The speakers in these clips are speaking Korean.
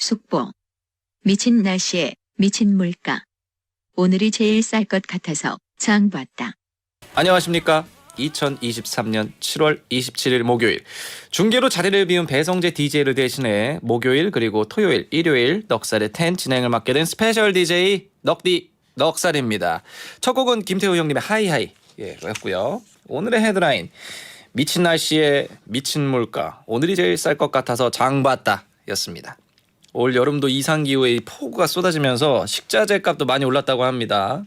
숙보. 미친 날씨에 미친 물가. 오늘이 제일 쌀 것 같아서 장 봤다. 안녕하십니까. 2023년 7월 27일 목요일 중계로 자리를 비운 배성재 DJ를 대신해 목요일 그리고 토요일, 일요일 넉살의 10 진행을 맡게 된 스페셜 DJ 넉디 넉살입니다. 첫 곡은 김태우 형님의 하이하이 였고요. 오늘의 헤드라인 미친 날씨에 미친 물가 오늘이 제일 쌀 것 같아서 장 봤다 였습니다. 올 여름도 이상기후에 폭우가 쏟아지면서 식자재 값도 많이 올랐다고 합니다.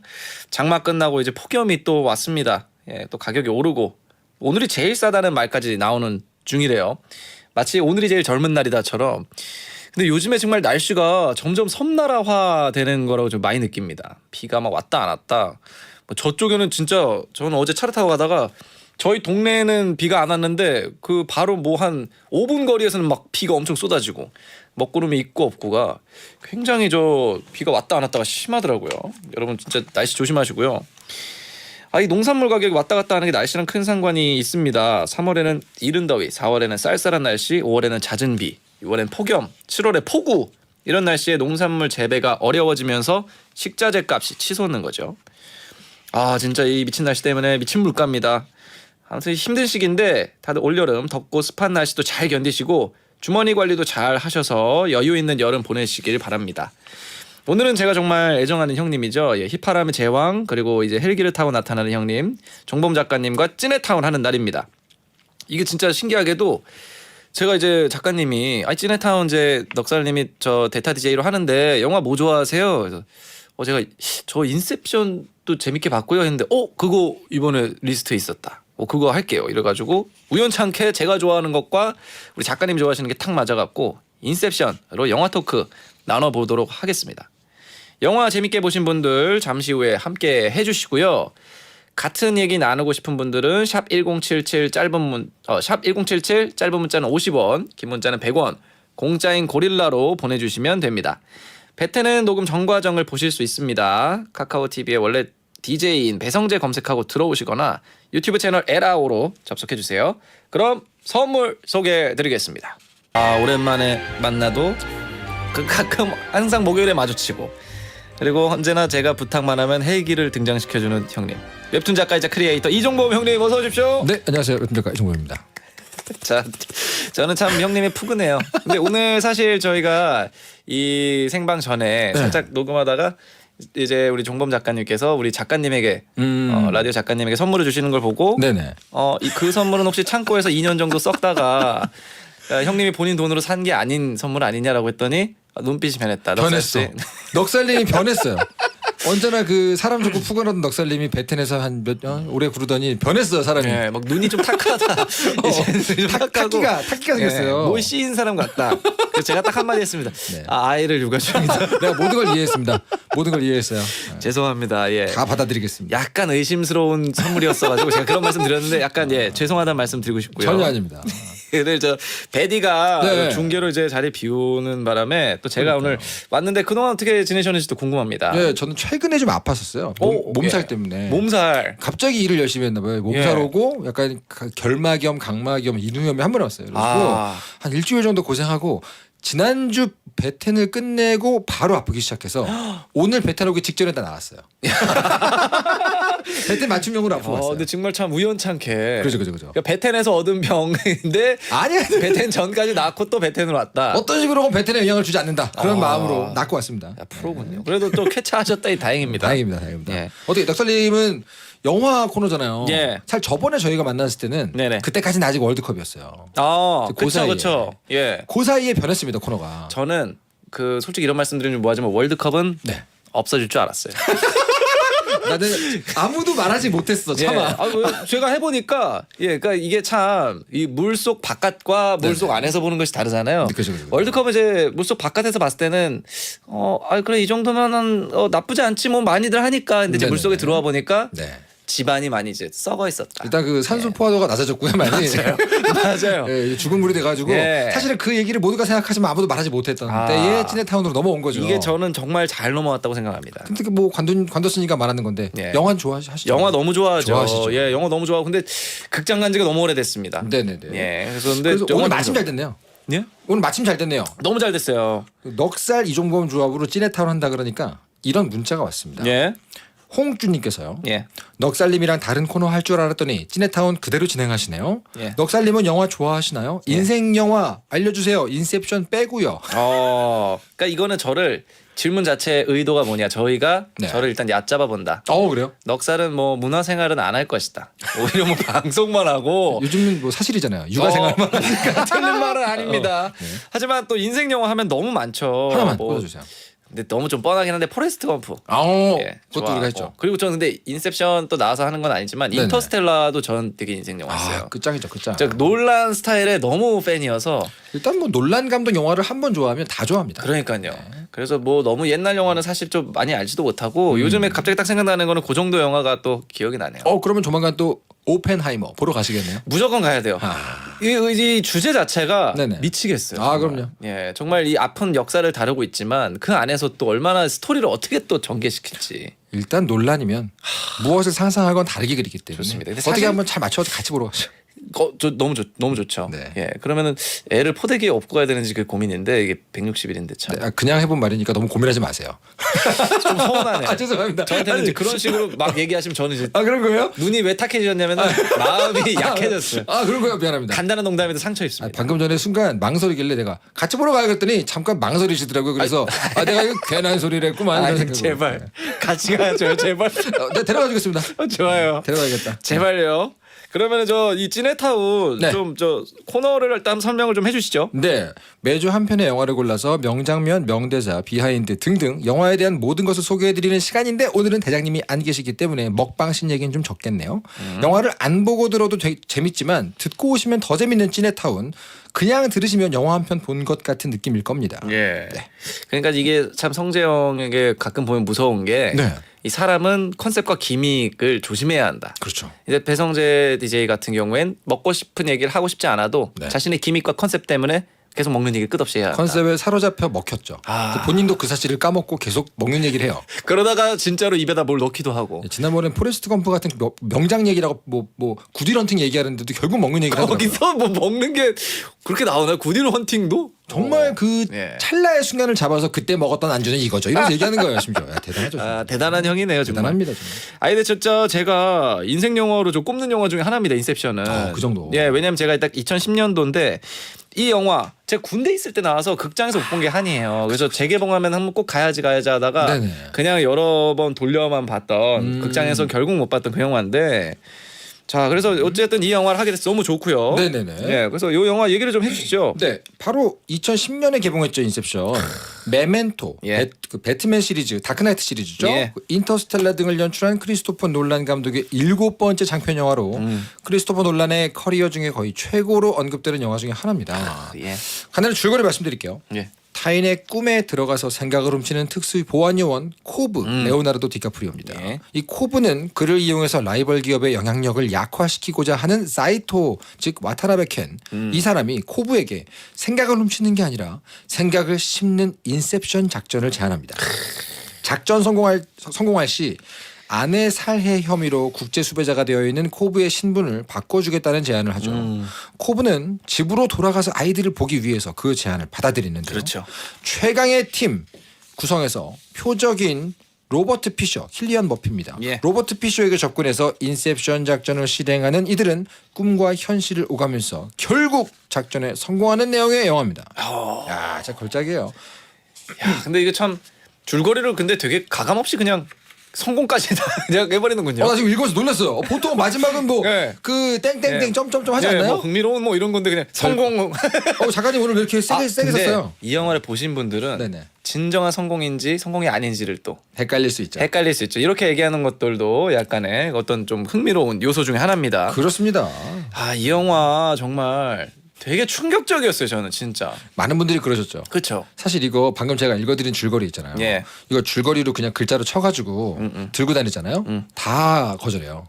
장마 끝나고 이제 폭염이 또 왔습니다. 또 가격이 오르고 오늘이 제일 싸다는 말까지 나오는 중이래요. 마치 오늘이 제일 젊은 날이다처럼. 근데 요즘에 정말 날씨가 점점 섬나라화 되는 거라고 좀 많이 느낍니다. 비가 막 왔다 안 왔다. 뭐 저쪽에는 진짜 저는 어제 차를 타고 가다가 저희 동네에는 비가 안 왔는데 그 바로 뭐 한 5분 거리에서는 막 비가 엄청 쏟아지고 먹구름이 있고 없고가 굉장히 저 비가 왔다 안 왔다가 심하더라고요. 여러분 진짜 날씨 조심하시고요. 이 농산물 가격이 왔다 갔다 하는 게 날씨랑 큰 상관이 있습니다. 3월에는 이른 더위, 4월에는 쌀쌀한 날씨, 5월에는 잦은 비, 6월엔 폭염, 7월에 폭우 이런 날씨에 농산물 재배가 어려워지면서 식자재 값이 치솟는 거죠. 진짜 이 미친 날씨 때문에 미친 물가입니다. 아무튼 힘든 시기인데 다들 올여름 덥고 습한 날씨도 잘 견디시고 주머니 관리도 잘 하셔서 여유 있는 여름 보내시길 바랍니다. 오늘은 제가 정말 애정하는 형님이죠. 휘파람의 제왕 그리고 이제 헬기를 타고 나타나는 형님 정범 작가님과 찐해타운 하는 날입니다. 이게 진짜 신기하게도 제가 이제 작가님이 찐해타운 이제 넉살님이 저 대타 DJ로 하는데 영화 뭐 좋아하세요? 그래서 제가 저 인셉션도 재밌게 봤고요 했는데 그거 이번에 리스트에 있었다. 그거 할게요. 이래가지고 우연찮게 제가 좋아하는 것과 우리 작가님 좋아하시는 게 탁 맞아갖고 인셉션으로 영화 토크 나눠보도록 하겠습니다. 영화 재밌게 보신 분들 잠시 후에 함께 해주시고요. 같은 얘기 나누고 싶은 분들은 샵 1077 샵 1077 짧은 문자는 50원, 긴 문자는 100원, 공짜인 고릴라로 보내주시면 됩니다. 베테는 녹음 전과정을 보실 수 있습니다. 카카오 TV에 원래 DJ인 배성재 검색하고 들어오시거나 유튜브 채널 에라오로 접속해주세요. 그럼 선물 소개해드리겠습니다. 오랜만에 만나도 가끔 항상 목요일에 마주치고 그리고 언제나 제가 부탁만 하면 헬기를 등장시켜주는 형님 웹툰 작가이자 크리에이터 이종범 형님 어서 오십시오. 네, 안녕하세요. 웹툰 작가 이종범입니다. 자, 저는 참 형님이 푸근해요. 근데 오늘 사실 저희가 이 생방 전에 살짝 녹음하다가 이제 우리 종범 작가님께서 우리 작가님에게 라디오 작가님에게 선물을 주시는 걸 보고 네네. 그 선물은 혹시 창고에서 2년 정도 썩다가 형님이 본인 돈으로 산 게 아닌 선물 아니냐라고 했더니 눈빛이 변했다. 변했어. 넉살님이 변했어요. 언제나 그 사람 좋고 푸근하던 넉살님이 베텐에서 한 몇 년 오래 부르더니 변했어요 사람이. 네, 막 눈이 좀 탁하다. 탁기가 생겼어요. 뭘 씌인 사람 같다. 그래서 제가 딱 한마디 했습니다. 네. 아이를 육아 중이다. 내가 모든 걸 이해했습니다. 모든 걸 이해했어요. 죄송합니다. 다 받아들이겠습니다. 약간 의심스러운 선물이었어가지고 제가 그런 말씀 드렸는데 약간 죄송하다는 말씀 드리고 싶고요. 전혀 아닙니다. 근데 저 베디가 네. 중계로 이제 자리 비우는 바람에 또 제가 오늘 왔는데 그동안 어떻게 지내셨는지도 궁금합니다. 네, 저는 최근에 좀 아팠었어요. 몸살 때문에. 몸살. 갑자기 일을 열심히 했나 봐요. 몸살 오고 약간 결막염, 강막염, 인후염이 한 번에 왔어요. 그래서 한 일주일 정도 고생하고 지난주 베텐을 끝내고 바로 아프기 시작해서 오늘 베텐 오기 직전에 다 나왔어요. 베텐 맞춤형으로 아프고 왔어요. 근데 정말 참 우연찮게. 그죠. 그러니까 베텐에서 얻은 병인데 아니야. 베텐 전까지 낳고 또 베텐으로 왔다. 어떤 식으로 하면 베텐에 영향을 주지 않는다. 그런 마음으로 낳고 왔습니다. 프로군요. 그래도 또 쾌차하셨다니 다행입니다. 다행입니다. 예. 어떻게 넉살님은 영화 코너잖아요. 예. 사실 저번에 저희가 만났을 때는 네네. 그때까지는 아직 월드컵이었어요. 그렇죠. 예. 그 사이에 변했습니다 코너가. 저는 그 솔직히 이런 말씀드리면 뭐하지만 월드컵은 없어질 줄 알았어요. 나는 아무도 말하지 못했어. 참아. 제가 해보니까 그러니까 이게 참 이 물속 바깥과 물속 안에서 보는 것이 다르잖아요. 그죠. 월드컵은 이제 물속 바깥에서 봤을 때는 그래 이 정도면은 나쁘지 않지 뭐 많이들 하니까 근데 이제 물속에 들어와 보니까 집안이 많이 이제 썩어 있었다. 일단 그 산소 포화도가 낮아졌고요, 많이. 맞아요. 죽은 물이 돼가지고 사실은 그 얘기를 모두가 생각하지만 아무도 말하지 못했던 때에 찐해타운으로 넘어온 거죠. 이게 저는 정말 잘 넘어왔다고 생각합니다. 근데 뭐 관뒀으니까 말하는 건데 영화는 좋아하시죠? 영화 너무 좋아하죠. 좋아하시죠? 영화 너무 좋아하고 근데 극장 간 지가 너무 오래됐습니다. 네네네. 그래서 오늘 말씀 잘 듣네요. 예? 오늘 마침 잘 됐네요. 너무 잘 됐어요. 넉살 이종범 조합으로 찐해타운 한다 그러니까 이런 문자가 왔습니다. 예. 홍준님께서요. 예. 넉살님이랑 다른 코너 할 줄 알았더니 찐해타운 그대로 진행하시네요. 예. 넉살님은 영화 좋아하시나요? 예. 인생 영화 알려주세요. 인셉션 빼고요. 그러니까 이거는 저를 질문 자체의 의도가 뭐냐? 저희가 네. 저를 일단 얕잡아 본다. 그래요? 넉살은 뭐 문화생활은 안 할 것이다. 오히려 뭐 방송만 하고 요즘은 뭐 사실이잖아요. 육아생활만 하니까. 틀린 말은 아닙니다. 네. 하지만 또 인생 영화 하면 너무 많죠. 하나만 뭐, 보여주세요. 근데 너무 좀 뻔하긴 한데 포레스트 검프. 그것도 좋아하고. 우리가 했죠. 그리고 저는 근데 인셉션 또 나와서 하는 건 아니지만 네네. 인터스텔라도 전 되게 인생 영화였어요. 그 짱이죠, 그 짱. 저 놀란 스타일의 너무 팬이어서 일단 뭐 논란 감독 영화를 한 번 좋아하면 다 좋아합니다. 그러니까요. 그래서 뭐 너무 옛날 영화는 사실 좀 많이 알지도 못하고 요즘에 갑자기 딱 생각나는 거는 그 정도 영화가 또 기억이 나네요. 그러면 조만간 또 오펜하이머 보러 가시겠네요. 무조건 가야 돼요. 이 주제 자체가 네네. 미치겠어요. 아, 정말. 그럼요. 예, 정말 이 아픈 역사를 다루고 있지만 그 안에서 또 얼마나 스토리를 어떻게 또 전개시킬지. 일단 논란이면 무엇을 상상하건 다르게 그리기 때문에 좋습니다. 근데 어떻게 사실- 한번 잘 맞춰서 같이 보러 가시죠. 너무 좋죠. 네. 예, 그러면은 애를 포대기에 업고 가야 되는지 그 고민인데 이게 160일인데 참 그냥 해본 말이니까 너무 고민하지 마세요. 좀 서운하네요. 죄송합니다. 저한테는 이제 그런 식으로 막 얘기하시면 저는 이제 그런 거예요? 눈이 왜 탁해지셨냐면 마음이 약해졌어요. 그런 거요. 미안합니다. 간단한 농담에도 상처 입습니다. 방금 전에 순간 망설이길래 내가 같이 보러 가야 그랬더니 잠깐 망설이시더라고요. 그래서 내가 이거 괜한 소리를 했구만. 이런 생각으로. 제발 같이 가야죠. 제발. 네, 데려가 주겠습니다. 좋아요. 데려가야겠다. 제발요. 그러면은 저 이 찐해타운 네. 좀 저 코너를 일단 설명을 좀 해주시죠. 네, 매주 한 편의 영화를 골라서 명장면, 명대사, 비하인드 등등 영화에 대한 모든 것을 소개해드리는 시간인데 오늘은 대장님이 안 계시기 때문에 먹방신 얘기는 좀 적겠네요. 영화를 안 보고 들어도 재밌지만 듣고 오시면 더 재밌는 찐해타운. 그냥 들으시면 영화 한 편 본 것 같은 느낌일 겁니다. 예. 그러니까 이게 참 성재형에게 가끔 보면 무서운 게 이 네. 사람은 컨셉과 기믹을 조심해야 한다. 그렇죠. 이제 배성재 DJ 같은 경우엔 먹고 싶은 얘기를 하고 싶지 않아도 네. 자신의 기믹과 컨셉 때문에 계속 먹는 얘기를 끝없이 해야 한다. 컨셉에 사로잡혀 먹혔죠. 본인도 그 사실을 까먹고 계속 먹는 얘기를 해요. 그러다가 진짜로 입에다 뭘 넣기도 하고. 지난번엔 포레스트 검프 같은 명장 얘기라고 뭐 구디런팅 얘기하는데도 결국 먹는 얘기를 하더라고요. 거기서 뭐 먹는 게 그렇게 나오나? 구딜 헌팅도? 정말 그 예. 찰나의 순간을 잡아서 그때 먹었던 안주는 이거죠. 이러면서 얘기하는 거예요. 심지어. 대단하죠. 진짜. 대단한 형이네요. 정말. 대단합니다. 정말. 근데 진짜 제가 인생 영화로 좀 꼽는 영화 중에 하나입니다. 인셉션은. 그 정도. 예, 왜냐면 제가 딱 2010년도인데 이 영화 제가 군대 있을 때 나와서 극장에서 못 본 게 한이에요. 그래서 재개봉하면 한번 꼭 가야지 하다가 네네. 그냥 여러 번 돌려만 봤던 극장에서 결국 못 봤던 그 영화인데 자, 그래서 어쨌든 이 영화를 하게 돼서 너무 좋고요. 네네네. 예, 그래서 이 영화 얘기를 좀 해주시죠. 네, 바로 2010년에 개봉했죠. 인셉션, 메멘토, 예. 배트맨 시리즈, 다크나이트 시리즈죠. 예. 인터스텔라 등을 연출한 크리스토퍼 놀란 감독의 7번째 장편 영화로 크리스토퍼 놀란의 커리어 중에 거의 최고로 언급되는 영화 중에 하나입니다. 예. 간단히 줄거리 말씀드릴게요. 예. 타인의 꿈에 들어가서 생각을 훔치는 특수 보안 요원 코브 레오나르도 디카프리오입니다. 예. 이 코브는 그를 이용해서 라이벌 기업의 영향력을 약화시키고자 하는 사이토 즉 와타나베 켄 이 사람이 코브에게 생각을 훔치는 게 아니라 생각을 심는 인셉션 작전을 제안합니다. 작전 성공할 시 아내 살해 혐의로 국제 수배자가 되어 있는 코브의 신분을 바꿔주겠다는 제안을 하죠. 코브는 집으로 돌아가서 아이들을 보기 위해서 그 제안을 받아들이는데요. 그렇죠. 최강의 팀 구성에서 표적인 로버트 피셔, 킬리언 머피입니다. 예. 로버트 피셔에게 접근해서 인셉션 작전을 실행하는 이들은 꿈과 현실을 오가면서 결국 작전에 성공하는 내용의 영화입니다. 야, 진짜 걸작이에요. 야, 근데 이게 참 줄거리를 근데 되게 가감 없이 그냥 성공까지 다 그냥 해버리는군요. 나 지금 읽어서 놀랐어요. 보통 마지막은 뭐 예. 그 땡땡땡 예. 점점점 하지 예, 않나요? 뭐 흥미로운 뭐 이런 건데 그냥 성공. 작가님 오늘 왜 이렇게 세게 근데 썼어요? 이 영화를 보신 분들은 네네. 진정한 성공인지 성공이 아닌지를 또 헷갈릴 수 있죠. 헷갈릴 수 있죠. 이렇게 얘기하는 것들도 약간의 어떤 좀 흥미로운 요소 중에 하나입니다. 그렇습니다. 이 영화 정말 되게 충격적이었어요. 저는 진짜. 많은 분들이 그러셨죠. 그렇죠. 사실 이거 방금 제가 읽어드린 줄거리 있잖아요. 예. 이거 줄거리로 그냥 글자로 쳐가지고 들고 다니잖아요. 다 거절해요.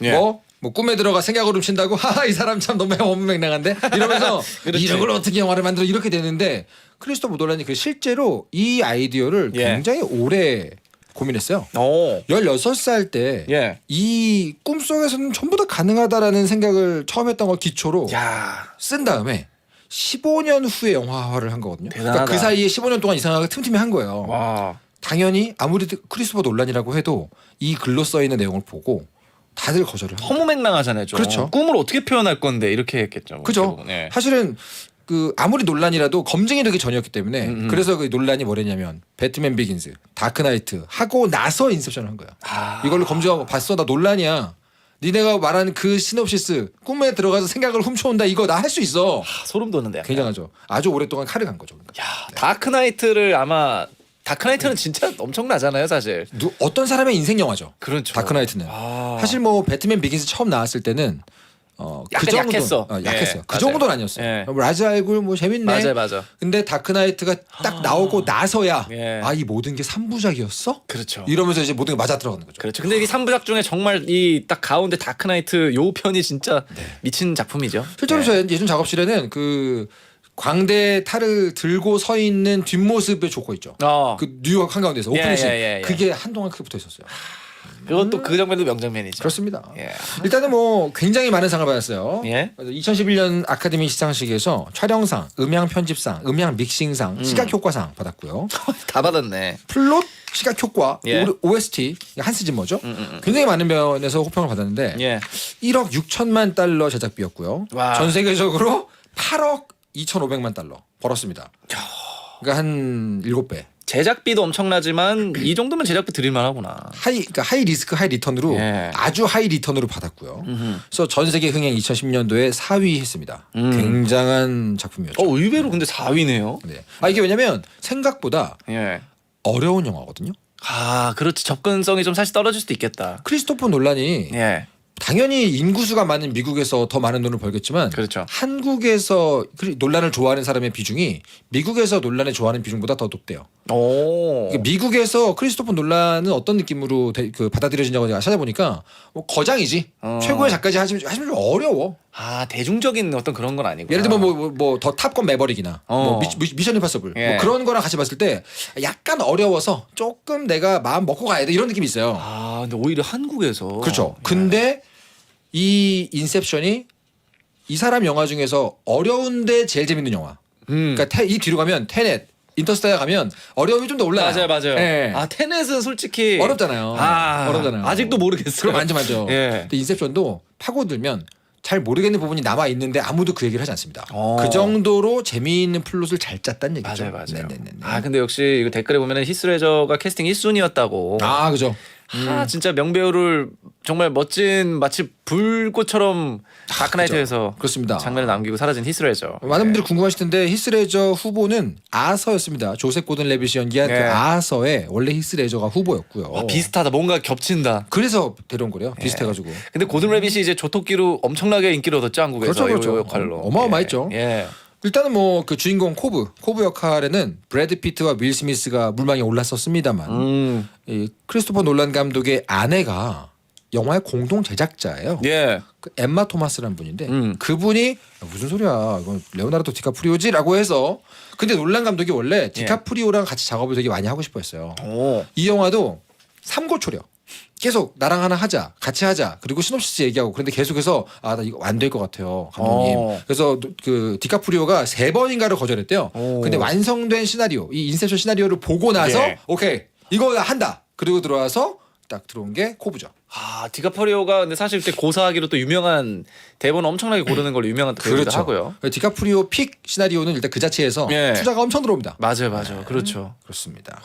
예. 뭐 꿈에 들어가 생각을 훔친다고 하하 이 사람 참 너무 원문맹랑한데 이러면서 그렇지. 이런 걸 어떻게 영화를 만들어 이렇게 되는데 크리스토퍼 놀란이 그 실제로 이 아이디어를 예. 굉장히 오래 고민했어요. 오. 16살 때 예. 이 꿈속에서는 전부 다 가능하다라는 생각을 처음 했던 걸 기초로 야. 쓴 다음에 15년 후에 영화화를 한 거거든요. 대단하다. 그러니까 그 사이에 15년 동안 이상하게 틈틈이 한 거예요. 와. 당연히 아무리 크리스토퍼 논란이라고 해도 이 글로 써 있는 내용을 보고 다들 거절을 합니다. 허무맹랑하잖아요. 좀. 그렇죠. 꿈을 어떻게 표현할 건데 이렇게 했겠죠. 그죠. 네. 사실은 그 아무리 논란이라도 검증이 되기 전이었기 때문에 그래서 그 논란이 뭐랬냐면 배트맨 비긴즈, 다크나이트 하고 나서 인셉션을 한 거야. 이걸로 검증하고 봤어 나 논란이야. 니네가 말하는 그 시놉시스 꿈에 들어가서 생각을 훔쳐온다 이거 나 할 수 있어. 소름 돋는데. 약간. 굉장하죠. 아주 오랫동안 칼을 간 거죠. 야, 다크나이트를 아마 다크나이트는 진짜 엄청나잖아요, 사실. 어떤 사람의 인생 영화죠. 그렇죠. 다크나이트는. 아. 사실 뭐 배트맨 비긴즈 처음 나왔을 때는 약간 그 정도 약했어. 약했어요. 예, 그 맞아요. 정도는 아니었어요. 예. 라즈 알굴 뭐 재밌네. 맞아. 근데 다크나이트가 딱 나오고 나서야 예. 아 이 모든 게 3부작이었어? 그렇죠. 이러면서 이제 모든 게 맞아 들어가는 거죠. 그렇죠. 근데 이 3부작 중에 정말 이 딱 가운데 다크나이트 요 편이 진짜 미친 작품이죠. 실제로 네. 저 예전 작업실에는 그 광대 탈을 들고 서 있는 뒷모습의 조커 있죠. 그 뉴욕 한가운데서 오프닝 예. 그게 한동안 크게 붙어 있었어요. 그것도 그 장면도 명장면이죠. 그렇습니다. 예. 일단은 뭐 굉장히 많은 상을 받았어요. 예. 2011년 아카데미 시상식에서 촬영상, 음향 편집상, 음향 믹싱상, 시각 효과상 받았고요. 다 받았네. 플롯, 시각 효과, 예. OST 한스 짐머죠. 굉장히 많은 면에서 호평을 받았는데 예. 1억 6천만 달러 제작비였고요. 와. 전 세계적으로 8억 2,500만 달러 벌었습니다. 그러니까 한 7배. 제작비도 엄청나지만 이 정도면 제작비 드릴만 하구나. 그러니까 하이 리스크 하이 리턴으로 예. 아주 하이 리턴으로 받았고요. 그래서 전 세계 흥행 2010년도에 4위 했습니다. 굉장한 작품이었죠. 의외로 근데 4위네요. 네. 이게 왜냐면 생각보다 예. 어려운 영화거든요. 그렇지. 접근성이 좀 사실 떨어질 수도 있겠다. 크리스토퍼 논란이 예. 당연히 인구수가 많은 미국에서 더 많은 돈을 벌겠지만 그렇죠. 한국에서 논란을 좋아하는 사람의 비중이 미국에서 논란을 좋아하는 비중보다 더 높대요. 오. 그러니까 미국에서 크리스토퍼 논란은 어떤 느낌으로 받아들여지냐고 제가 찾아보니까 뭐 거장이지 최고의 작가지 하시면 좀 어려워. 대중적인 어떤 그런 건 아니고. 예를 들면 뭐 더 탑건 매버릭이나 뭐 미션 임파서블 예. 뭐 그런 거랑 같이 봤을 때 약간 어려워서 조금 내가 마음 먹고 가야 돼 이런 느낌이 있어요. 근데 오히려 한국에서. 그렇죠. 근데 이 인셉션이 이 사람 영화 중에서 어려운데 제일 재밌는 영화. 그러니까 이 뒤로 가면 테넷, 인터스텔라 가면 어려움이 좀 더 올라요. 맞아요. 예. 테넷은 솔직히 어렵잖아요. 어렵잖아요. 아직도 모르겠어요. 그럼 맞죠. 예. 근데 인셉션도 파고들면 잘 모르겠는 부분이 남아 있는데 아무도 그 얘기를 하지 않습니다. 어. 그 정도로 재미있는 플롯을 잘 짰다는 얘기죠. 맞아요. 네네네. 근데 역시 이거 댓글에 보면은 히스레저가 캐스팅 1순위였다고. 그죠. 진짜 명배우를 정말 멋진 마치 불꽃처럼 다크나이트에서 그렇습니다. 장면을 남기고 사라진 히스레저. 많은 분들이 궁금하실 텐데 히스레저 후보는 아서였습니다. 조셉 고든 레빗이 연기한 네. 그 아서에 원래 히스레저가 후보였고요. 비슷하다. 뭔가 겹친다. 그래서 데려온 거래요. 비슷해가지고. 근데 고든 레빗이 이제 조토끼로 엄청나게 인기를 얻었죠, 한국에서. 그렇죠. 이 역할로. 어마어마했죠. 예. 일단은 뭐 그 주인공 코브 역할에는 브래드 피트와 윌 스미스가 물망에 올랐었습니다만 이 크리스토퍼 놀란 감독의 아내가 영화의 공동 제작자예요. 예. 그 엠마 토마스라는 분인데 그분이 무슨 소리야 이건 레오나르도 디카프리오지라고 해서 근데 놀란 감독이 원래 디카프리오랑 같이 작업을 되게 많이 하고 싶어했어요. 이 영화도 삼고초려. 계속 나랑 하나 하자, 같이 하자. 그리고 시놉시스 얘기하고 그런데 계속해서 나 이거 안 될 것 같아요, 감독님. 그래서 그 디카프리오가 3번인가를 거절했대요. 근데 완성된 시나리오, 이 인셉션 시나리오를 보고 나서 오케이 이거 한다. 그리고 들어와서 딱 들어온 게 코브죠. 디카프리오가 근데 사실 그때 고사하기로 또 유명한 대본 엄청나게 고르는 걸로 유명한 배우기도 하고요. 디카프리오 픽 시나리오는 일단 그 자체에서 투자가 엄청 들어옵니다. 맞아요. 그렇죠. 그렇습니다.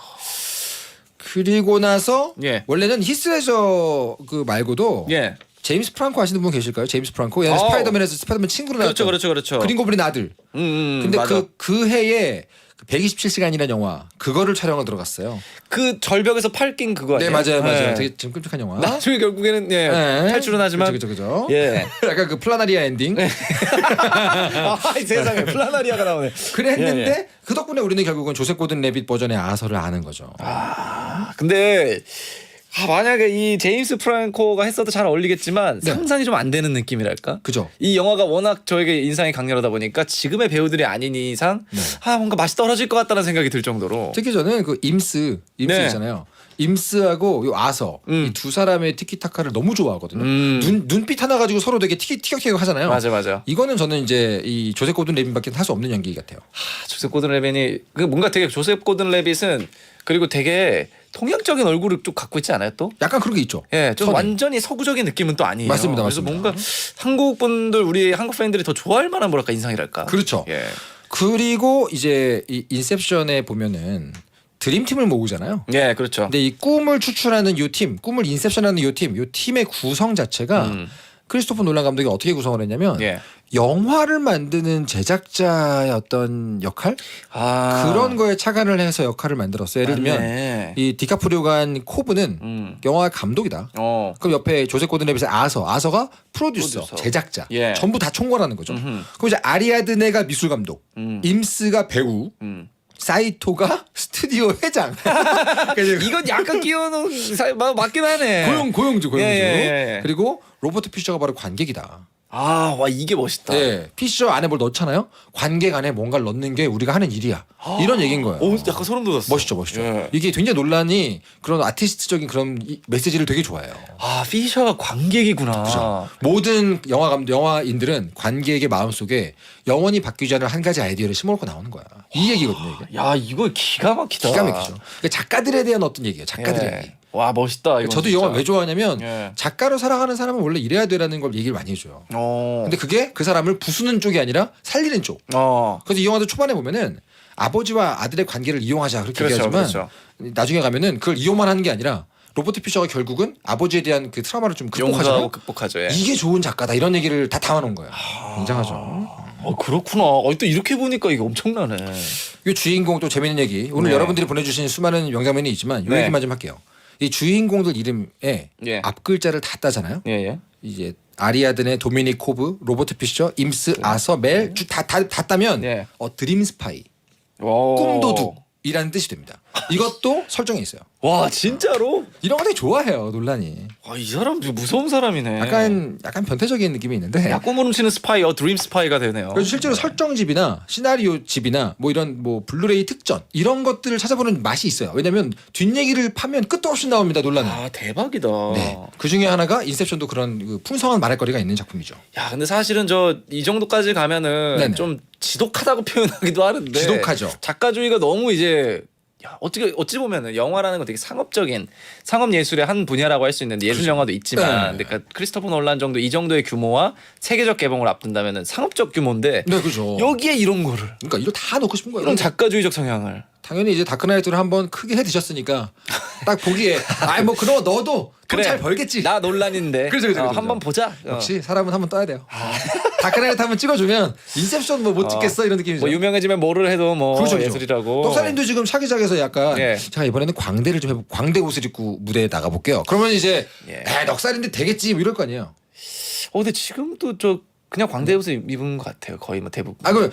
그리고 나서 예. 원래는 히스레저 그 말고도 제임스 프랑코 아시는 분 계실까요? 제임스 프랑코 얘는 스파이더맨에서 스파이더맨 친구로 나왔죠. 그렇죠. 그린 고블린 아들. 근데 맞아. 그 해에 127시간이라는 영화 그거를 촬영을 들어갔어요. 그 절벽에서 팔긴 그거 아니에요? 네 맞아요. 되게 좀 끔찍한 영화. 나중에 결국에는 탈출은 하지만 그죠. 예. 약간 그 플라나리아 엔딩. 세상에 플라나리아가 나오네. 그랬는데 그 덕분에 우리는 결국은 조셉 고든 레빗 버전의 아서를 아는 거죠. 근데 만약에 이 제임스 프랑코가 했어도 잘 어울리겠지만 네. 상상이 좀 안 되는 느낌이랄까? 그죠? 이 영화가 워낙 저에게 인상이 강렬하다 보니까 지금의 배우들이 아닌 이상 네. 뭔가 맛이 떨어질 것 같다는 생각이 들 정도로. 특히 저는 그 임스 네. 있잖아요. 임스하고 요 아서 이 두 사람의 티키타카를 너무 좋아하거든요. 눈빛 하나 가지고 서로 되게 티격태격 하잖아요. 맞아. 이거는 저는 이제 이 조셉 고든 레빈밖에 할 수 없는 연기 같아요. 조셉 고든 레빗이 그 뭔가 되게 조셉 고든 레빗은 그리고 되게 통역적인 얼굴을 좀 갖고 있지 않아요 또? 약간 그런 게 있죠. 예, 좀 선에. 완전히 서구적인 느낌은 또 아니에요. 맞습니다, 그래서 맞습니다. 뭔가 한국 분들 우리 한국 팬들이 더 좋아할 만한 뭐랄까 인상이랄까. 그렇죠. 예. 그리고 이제 이 인셉션에 보면은 드림팀을 모으잖아요. 예, 그렇죠. 근데 이 꿈을 추출하는 요 팀, 꿈을 인셉션하는 요 팀의 구성 자체가 크리스토퍼 놀란 감독이 어떻게 구성을 했냐면 예. 영화를 만드는 제작자의 어떤 역할 그런 거에 착안을 해서 역할을 만들었어요. 예를 들면 맞네. 이 디카프리오가 한 코브는 영화 감독이다. 그럼 옆에 조셉 고든 레빗의 아서가 프로듀서, 제작자 예. 전부 다 총괄하는 거죠. 그럼 이제 아리아드네가 미술 감독, 임스가 배우, 사이토가 스튜디오 회장. 이건 약간 끼워놓은 맞긴 하네. 고용주. 예. 그리고 로버트 피셔가 바로 관객이다. 와 이게 멋있다. 네, 피셔 안에 뭘 넣잖아요. 관객 안에 뭔가를 넣는 게 우리가 하는 일이야. 이런 얘기인 거예요. 오, 약간 소름 돋았어. 멋있죠. 예. 이게 굉장히 논란이 그런 아티스트적인 그런 메시지를 되게 좋아해요. 피셔가 관객이구나. 그죠. 모든 영화인들은 관객의 마음속에 영원히 바뀌지 않을 한 가지 아이디어를 심어놓고 나오는 거야. 이 얘기거든요. 이게. 야 이거 기가 막히다. 기가 막히죠. 그러니까 작가들에 대한 어떤 얘기예요. 작가들의 얘기. 와 멋있다. 이건 저도 진짜. 영화 왜 좋아하냐면 예. 작가로 살아가는 사람은 원래 이래야 되라는 걸 얘기를 많이 해줘요. 근데 그게 그 사람을 부수는 쪽이 아니라 살리는 쪽. 그래서 이 영화도 초반에 보면은 아버지와 아들의 관계를 이용하자 그렇게 얘기하지만 그렇죠. 나중에 가면은 그걸 이용만 하는 게 아니라 로버트 피셔가 결국은 아버지에 대한 그 트라우마를 좀 극복하잖아요. 용서하고 극복하죠. 예. 이게 좋은 작가다 이런 얘기를 다 담아놓은 거예요. 굉장하죠. 그렇구나. 또 이렇게 보니까 이게 엄청나네. 이 주인공 또 재밌는 얘기. 오늘 네. 여러분들이 보내주신 수많은 명장면이 있지만 이 네. 얘기만 좀 할게요. 이 주인공들 이름에 예. 앞 글자를 다 따잖아요. 예. 이제 아리아드네, 도미닉 코브, 로버트 피셔, 임스, 아서, 멜 다 따면 예. 드림 스파이, 오. 꿈도둑이라는 뜻이 됩니다. 이것도 설정에 있어요. 와 진짜로? 이런 거 되게 좋아해요, 논란이. 이 사람 무서운 사람이네. 약간 변태적인 느낌이 있는데. 꿈을 훔치는 스파이, 드림 스파이가 되네요. 그래서 실제로 설정집이나 시나리오 집이나 뭐 이런 뭐 블루레이 특전 이런 것들을 찾아보는 맛이 있어요. 왜냐하면 뒷얘기를 파면 끝도 없이 나옵니다, 논란은. 대박이다. 네. 그 중에 하나가 인셉션도 그런 그 풍성한 말할거리가 있는 작품이죠. 야 근데 사실은 이 정도까지 가면은 네네. 좀 지독하다고 표현하기도 하는데. 지독하죠. 작가주의가 너무 이제. 어찌 보면은 영화라는 건 되게 상업 예술의 한 분야라고 할 수 있는데 예술 영화도 있지만, 네. 그러니까 크리스토퍼 놀란 정도 이 정도의 규모와 세계적 개봉을 앞둔다면은 상업적 규모인데 네, 그죠. 여기에 이런 거를 그러니까 이거 다 넣고 싶은 거예요. 이런 작가주의적 성향을 당연히 이제 다크나이트를 한번 크게 해 드셨으니까 딱 보기에 뭐 그런 거 넣어도 돈 잘 벌겠지. 나 논란인데 그렇죠. 한번 보자. 역시 사람은 한번 떠야 돼요. 다크나이트 한번 찍어주면 인셉션 뭐 못 찍겠어 이런 느낌이죠. 뭐 유명해지면 뭐를 해도 뭐 그렇죠. 예술이라고. 떡사님도 지금 차기작에서 약간 예. 제가 이번에는 광대를 좀 해보고 광대 옷을 입고 무대에 나가볼게요. 그러면 이제 예. 넉살인데 되겠지 뭐 이럴 거 아니에요. 근데 지금도 그냥 광대 옷을 입은 것 같아요. 거의 뭐 대부분. 그럼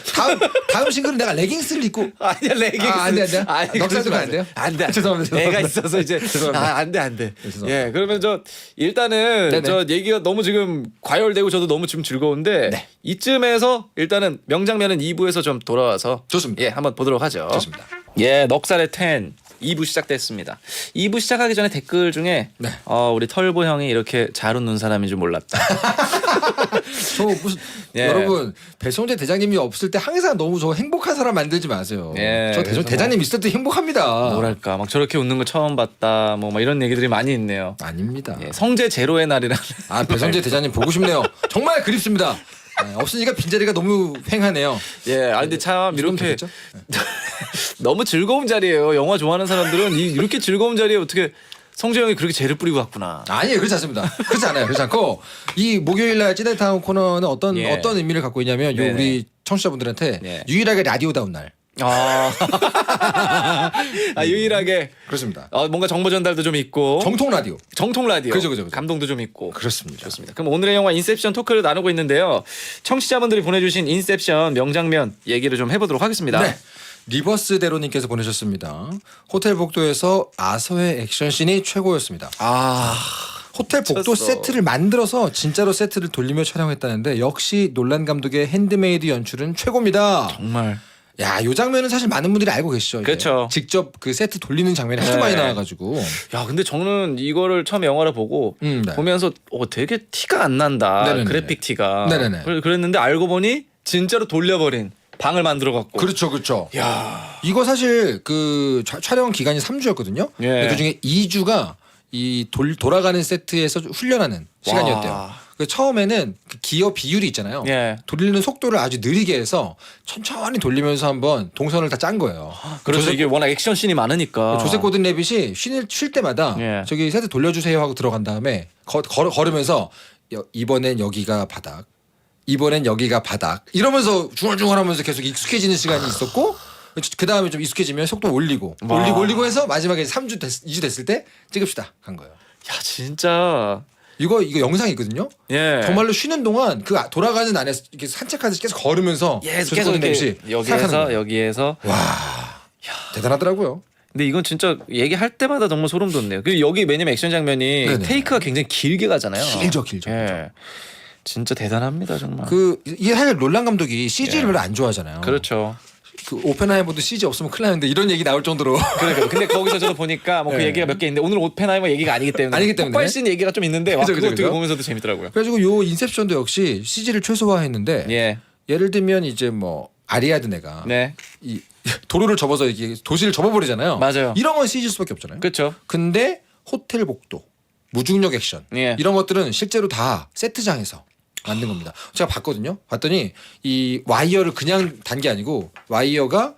다음 싱글은 내가 레깅스를 입고 아니야 레깅스. 안 돼. 아니 넉살도 안 돼요? 안돼. 죄송합니다. 내가 있어서 이제 죄송합니다. 안돼. 죄송합니다. 예 그러면 일단은 네네. 얘기가 너무 지금 과열되고 저도 너무 지금 즐거운데 네. 이쯤에서 일단은 명장면은 2부에서 좀 돌아와서 좋습니다. 예 한번 보도록 하죠. 좋습니다. 예 넉살의 10 2부 시작됐습니다. 2부 시작하기 전에 댓글 중에 네. 우리 털보 형이 이렇게 잘 웃는 사람인 줄 몰랐다. 저 무슨 예. 여러분 배성재 대장님이 없을 때 항상 너무 저 행복한 사람 만들지 마세요. 예, 저 그래서 대장님 있을 때 행복합니다. 뭐랄까 막 저렇게 웃는 거 처음 봤다 뭐 이런 얘기들이 많이 있네요. 아닙니다. 예, 성재 제로의 날이라는. 배성재 대장님 보고 싶네요. 정말 그립습니다. 없으니까 빈자리가 너무 횡하네요. 예, 근데 참 이러면 이렇게 되겠죠? 너무 즐거운 자리예요. 영화 좋아하는 사람들은 이렇게 즐거운 자리에 어떻게 성재 형이 그렇게 죄를 뿌리고 갔구나. 아니에요, 그렇지 않습니다. 그렇지 않아요. 그렇지 않고 이 목요일날 찌데타운 코너는 어떤 의미를 갖고 있냐면 요 우리 청취자분들한테 유일하게 라디오다운 날. 유일하게 그렇습니다. 뭔가 정보 전달도 좀 있고 정통 라디오. 그죠. 감동도 좀 있고. 그렇습니다. 좋습니다. 그럼 오늘의 영화 인셉션 토크를 나누고 있는데요. 청취자분들이 보내주신 인셉션 명장면 얘기를 좀 해보도록 하겠습니다. 네. 리버스대로님께서 보내셨습니다. 호텔 복도에서 아서의 액션씬이 최고였습니다. 호텔 복도 미쳤어. 세트를 만들어서 진짜로 세트를 돌리며 촬영했다는데 역시 놀란 감독의 핸드메이드 연출은 최고입니다. 정말. 야, 요 장면은 사실 많은 분들이 알고 계시죠. 이제. 그쵸. 직접 그 세트 돌리는 장면이 하도 네. 많이 나와가지고. 야, 근데 저는 이거를 처음 영화를 보고 네. 보면서 되게 티가 안 난다. 네네네. 그래픽 티가. 네네네. 그랬는데 알고 보니 진짜로 돌려버린 방을 만들어 갖고. 그렇죠, 그렇죠. 야. 이거 사실 그 촬영 기간이 3주였거든요. 예. 그 중에 2주가 이 돌아가는 세트에서 훈련하는 시간이었대요. 그 처음에는 그 기어 비율이 있잖아요. 예. 돌리는 속도를 아주 느리게 해서 천천히 돌리면서 한번 동선을 다 짠 거예요. 그래서 이게 워낙 액션 씬이 많으니까. 조셉 고든 레빗이 쉴 때마다 예. 저기 세트 돌려주세요 하고 들어간 다음에 걸으면서 이번엔 여기가 바닥, 이번엔 여기가 바닥 이러면서 중얼중얼하면서 계속 익숙해지는 시간이 있었고 그 다음에 좀 익숙해지면 속도 올리고 와. 올리고 해서 마지막에 2주 됐을 때 찍읍시다 간 거예요. 야, 진짜. 이거 영상이 있거든요. 예. 정말로 쉬는 동안 그 돌아가는 안에서 이렇게 산책하듯이 계속 걸으면서 계속 조셉 고든 레빗이 이렇게 생각하는 여기에서 거예요. 여기에서. 와 대단하더라고요. 근데 이건 진짜 얘기할 때마다 정말 소름 돋네요. 그리고 여기 왜냐면 액션 장면이 네네. 테이크가 굉장히 길게 가잖아요. 길죠. 예. 진짜 대단합니다, 정말. 이게 사실 롤란 감독이 CG를 별로 안 좋아하잖아요. 그렇죠. 그 오펜하이머도 CG 없으면 큰일 나는데 이런 얘기 나올 정도로 그러니까 근데 거기서 저도 보니까 뭐 그 네. 얘기가 몇 개 있는데 오늘 오펜하이머 얘기가 아니기 때문에 아니기 때문에. 폭발씬 얘기가 좀 있는데 와, 그죠, 그거 그죠, 되게 그죠. 보면서도 재밌더라고요. 그래가지고 요 인셉션도 역시 CG를 최소화했는데 예. 예를 들면 이제 뭐 아리아드네가 네. 이 도로를 접어서 이게 도시를 접어버리잖아요. 맞아요. 이런 건 CG일 수밖에 없잖아요. 그렇죠. 근데 호텔 복도, 무중력 액션 예. 이런 것들은 실제로 다 세트장에서 만든 겁니다. 제가 봤거든요. 봤더니 이 와이어를 그냥 단 게 아니고 와이어가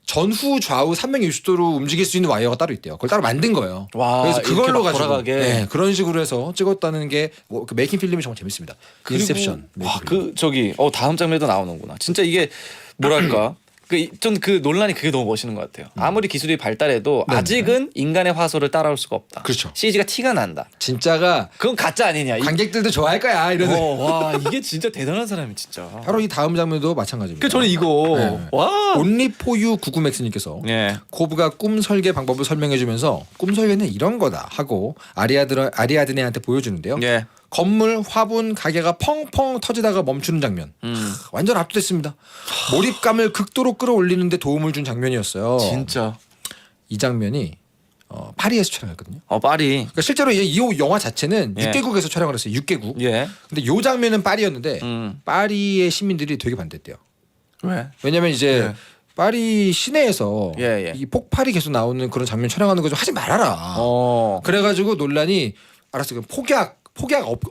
전후 좌우 360도로 움직일 수 있는 와이어가 따로 있대요. 그걸 따로 만든 거예요. 와, 그래서 이렇게 그걸로 막 가지고 돌아가게. 네, 그런 식으로 해서 찍었다는 게 그 메이킹 필름이 정말 재밌습니다. 인셉션. 와, 그 저기 다음 장면에도 나오는구나. 진짜 이게 뭐랄까? 전 그 논란이 그게 너무 멋있는 것 같아요. 아무리 기술이 발달해도 네네. 아직은 인간의 화소를 따라올 수가 없다. 그렇죠. CG가 티가 난다. 진짜가 그건 가짜 아니냐. 관객들도 좋아할 거야 이런. 와, 이게 진짜 대단한 사람이 진짜. 바로 이 다음 장면도 마찬가지입니다. 그 저는 이거 네. 와. 온리포유 구구맥스님께서 예. 코브가 꿈 설계 방법을 설명해주면서 꿈 설계는 이런 거다 하고 아리아드네한테 보여주는데요. 예. 건물, 화분, 가게가 펑펑 터지다가 멈추는 장면. 완전 압도됐습니다. 몰입감을 극도로 끌어올리는데 도움을 준 장면이었어요. 진짜. 이 장면이 파리에서 촬영했거든요. 파리. 그러니까 실제로 이 영화 자체는 예. 6개국에서 촬영을 했어요. 6개국. 예. 근데 요 장면은 파리였는데 음. 파리의 시민들이 되게 반대했대요. 왜? 왜냐면 이제 예. 파리 시내에서 예. 이 폭발이 계속 나오는 그런 장면 촬영하는 거 좀 하지 말아라. 그래가지고 논란이 알았어. 그럼 폭약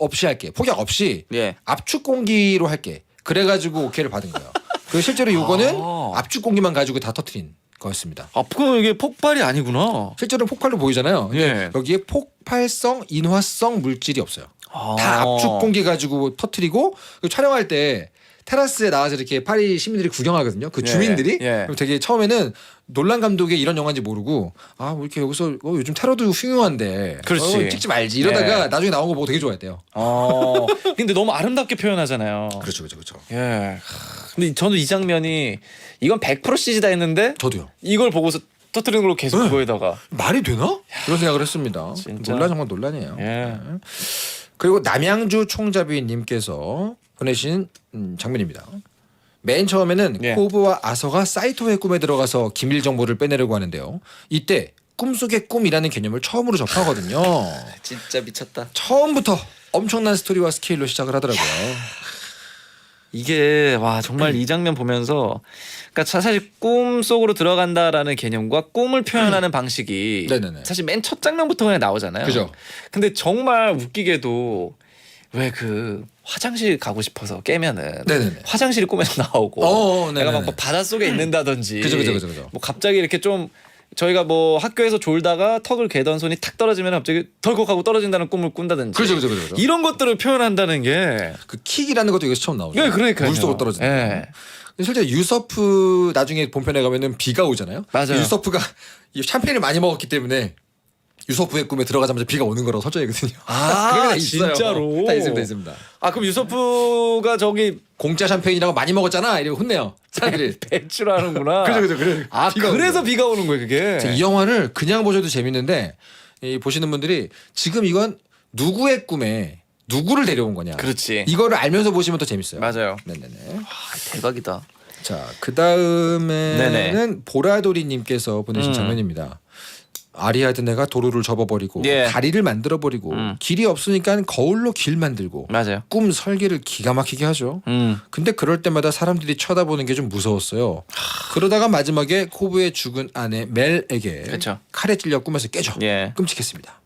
없이 할게. 폭약 없이 예. 압축 공기로 할게. 그래가지고 오케이를 받은 거예요. 그 실제로 요거는 압축 공기만 가지고 다 터트린 거였습니다. 그럼 이게 폭발이 아니구나. 실제로 폭발로 보이잖아요. 근데 예. 여기에 폭발성, 인화성 물질이 없어요. 아. 다 압축 공기 가지고 터트리고 촬영할 때 테라스에 나와서 이렇게 파리 시민들이 구경하거든요. 그 예, 주민들이. 예. 그럼 되게 처음에는 놀란 감독의 이런 영화인지 모르고 뭐 이렇게 여기서 요즘 테러도 흉흉한데 그렇지. 찍지 말지 이러다가 예. 나중에 나온 거 보고 되게 좋아했대요. 근데 너무 아름답게 표현하잖아요. 그렇죠. 예. 근데 저는 이 장면이 이건 100% CG다 했는데 저도요. 이걸 보고서 터트리는 걸로 계속 네. 그거에다가 말이 되나? 그런 생각을 했습니다. 진짜. 정말 논란이에요. 예. 그리고 남양주 총잡이님께서 보내신 장면입니다. 맨 처음에는 예. 코브와 아서가 사이토의 꿈에 들어가서 기밀 정보를 빼내려고 하는데요. 이때 꿈속의 꿈이라는 개념을 처음으로 접하거든요. 진짜 미쳤다. 처음부터 엄청난 스토리와 스케일로 시작을 하더라고요. 이게 와 정말 이 장면 보면서 그러니까 사실 꿈 속으로 들어간다라는 개념과 꿈을 표현하는 방식이 네네네. 사실 맨 첫 장면부터 그냥 나오잖아요. 그죠. 근데 정말 웃기게도 왜 그 화장실 가고 싶어서 깨면은 네네네. 화장실이 꿈에서 나오고 내가 네네네. 막 바닷속에 있는다든지 그죠. 뭐 갑자기 이렇게 좀 저희가 뭐 학교에서 졸다가 턱을 개던 손이 탁 떨어지면 갑자기 덜컥하고 떨어진다는 꿈을 꾼다든지 그죠. 이런 것들을 표현한다는 게 그 킥이라는 것도 여기서 처음 나오죠. 예, 그러니까요. 물속으로 떨어진다. 예. 실제 유서프 나중에 본편에 가면은 비가 오잖아요. 맞아요. 유서프가 이 샴페인을 많이 먹었기 때문에 유서프의 꿈에 들어가자마자 비가 오는 거라고 설정이거든요. 아, 그게 다 있어요. 진짜로? 다 있습니다, 있습니다. 아 그럼 유서프가 저기 공짜 샴페인이라고 많이 먹었잖아. 이러고 혼내요. 사람들이. 배출하는구나. 그죠. 아 비가 그래서 오는 거예요. 비가 오는 거예요 그게. 이 영화를 그냥 보셔도 재밌는데 이 보시는 분들이 지금 이건 누구의 꿈에 누구를 데려온 거냐. 그렇지. 이거를 알면서 보시면 더 재밌어요. 맞아요. 네네네. 아, 대박이다. 자, 그 다음에는 네네. 보라돌이님께서 보내신 장면입니다. 아리아드네가 도로를 접어버리고 예. 다리를 만들어버리고 길이 없으니까 거울로 길 만들고 맞아요. 꿈 설계를 기가 막히게 하죠. 근데 그럴 때마다 사람들이 쳐다보는 게 좀 무서웠어요. 그러다가 마지막에 코브의 죽은 아내 멜에게 그쵸. 칼에 찔려 꿈에서 깨져. 예. 끔찍했습니다.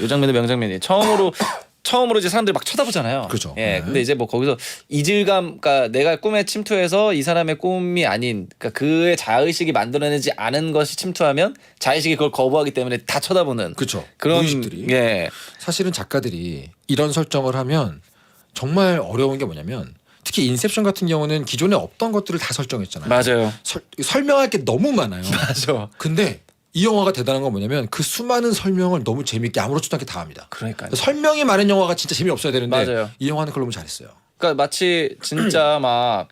이 장면도 명장면이에요. 처음으로 이제 사람들이 막 쳐다보잖아요. 그렇죠. 예. 네. 근데 이제 뭐 거기서 이질감, 그러니까 내가 꿈에 침투해서 이 사람의 꿈이 아닌, 그러니까 그의 자의식이 만들어내지 않은 것이 침투하면 자의식이 그걸 거부하기 때문에 다 쳐다보는. 그렇죠. 그런 무의식들이. 예. 사실은 작가들이 이런 설정을 하면 정말 어려운 게 뭐냐면 특히 인셉션 같은 경우는 기존에 없던 것들을 다 설정했잖아요. 맞아요. 설명할 게 너무 많아요. 맞아. 근데 이 영화가 대단한 건 뭐냐면 그 수많은 설명을 너무 재밌게 아무렇지도 않게 다 합니다. 그러니까요. 설명이 많은 영화가 진짜 재미없어야 되는데 맞아요. 이 영화는 그걸 너무 잘했어요. 그러니까 마치 진짜 막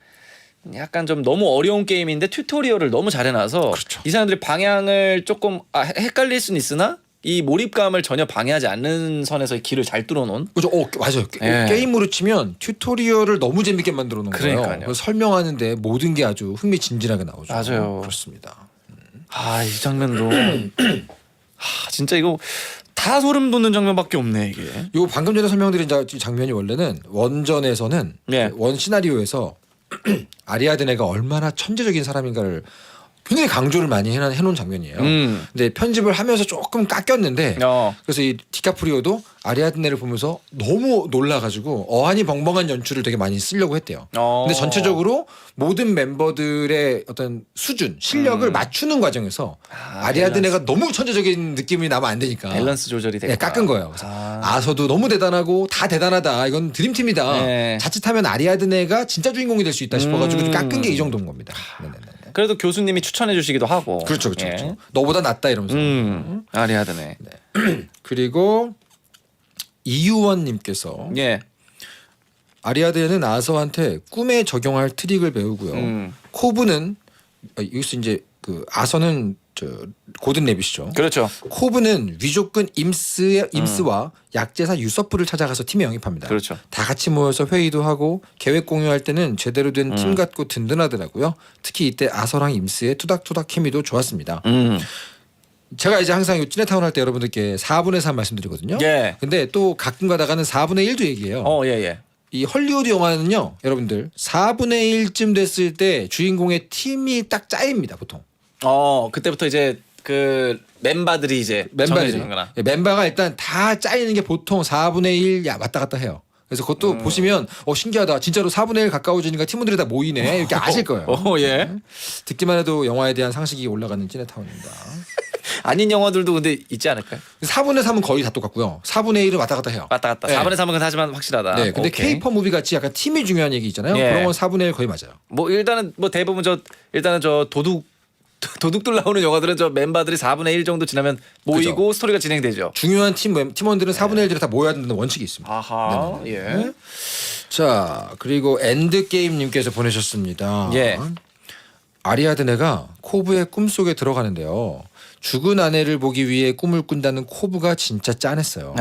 약간 좀 너무 어려운 게임인데 튜토리얼을 너무 잘해놔서 그렇죠. 이 사람들이 방향을 조금 헷갈릴 수는 있으나 이 몰입감을 전혀 방해하지 않는 선에서 이 길을 잘 뚫어놓은. 그죠? 맞아요. 예. 게임으로 치면 튜토리얼을 너무 재밌게 만들어 놓은 거예요. 그러니까요. 그래서 설명하는데 모든 게 아주 흥미진진하게 나오죠. 맞아요. 그렇습니다. 아, 이 장면도 진짜 이거 다 소름 돋는 장면밖에 없네 이게. 요 방금 전에 설명드린 장면이 원래는 원전에서는 네. 원 시나리오에서 아리아드네가 얼마나 천재적인 사람인가를 굉장히 강조를 많이 해놓은 장면이에요. 근데 편집을 하면서 조금 깎였는데 그래서 이 디카프리오도 아리아드네를 보면서 너무 놀라가지고 어안이 벙벙한 연출을 되게 많이 쓰려고 했대요. 근데 전체적으로 모든 멤버들의 어떤 수준, 실력을 맞추는 과정에서 아리아드네가 너무 천재적인 느낌이 나면 안 되니까 밸런스 조절이 되고 깎은 거예요. 그래서 아서도 너무 대단하고 다 대단하다. 이건 드림팀이다. 네. 자칫하면 아리아드네가 진짜 주인공이 될 수 있다 싶어가지고 좀 깎은 게 이 정도인 겁니다. 네네네. 그래도 교수님이 추천해 주시기도 하고. 그렇죠. 예. 너보다 낫다 이러면서. 아리아드네. 그리고 이유원님께서 예. 아리아드네는 아서한테 꿈에 적용할 트릭을 배우고요. 코브는 여기서 이제 그 아서는 고든 레빗이죠. 그렇죠. 코브는 위족군 임스와 약제사 유서프를 찾아가서 팀에 영입합니다. 그렇죠. 다 같이 모여서 회의도 하고 계획 공유할 때는 제대로 된 팀 같고 든든하더라고요. 특히 이때 아서랑 임스의 투닥투닥 케미도 좋았습니다. 제가 이제 항상 이 찌네타운 할 때 여러분들께 4분의 3 말씀드리거든요. 예. 근데 또 가끔 가다가는 4분의 1도 얘기해요. 예. 이 헐리우드 영화는요, 여러분들 4분의 1쯤 됐을 때 주인공의 팀이 딱 짜입니다, 보통. 그때부터 이제 그 멤버들이 이제 정해지는구나. 멤버가 일단 다 짜이는 게 보통 4분의 1 왔다 갔다 해요. 그래서 그것도 보시면 신기하다. 진짜로 4분의 1 가까워지니까 팀원들이 다 모이네. 이렇게 아실 거예요. 예. 듣기만 해도 영화에 대한 상식이 올라가는 찌네타운입니다. 아닌 영화들도 근데 있지 않을까요? 4분의 3은 거의 다 똑같고요. 4분의 1은 왔다 갔다 해요. 왔다 갔다. 네. 4분의 3은 하지만 확실하다. 네, 근데 오케이. K-pop 무비 같이 약간 팀이 중요한 얘기 있잖아요. 예. 그런 건 4분의 1 거의 맞아요. 뭐 일단은 뭐 대부분 일단은 도둑들 나오는 영화들은 멤버들이 4분의 1 정도 지나면 모이고 그죠. 스토리가 진행되죠. 중요한 팀원들은 4분의 1들이 다 모여야 된다는 원칙이 있습니다. 아하. 예. 자, 그리고 엔드게임님께서 보내셨습니다. 예. 아리아드네가 코브의 꿈속에 들어가는데요. 죽은 아내를 보기 위해 꿈을 꾼다는 코브가 진짜 짠했어요.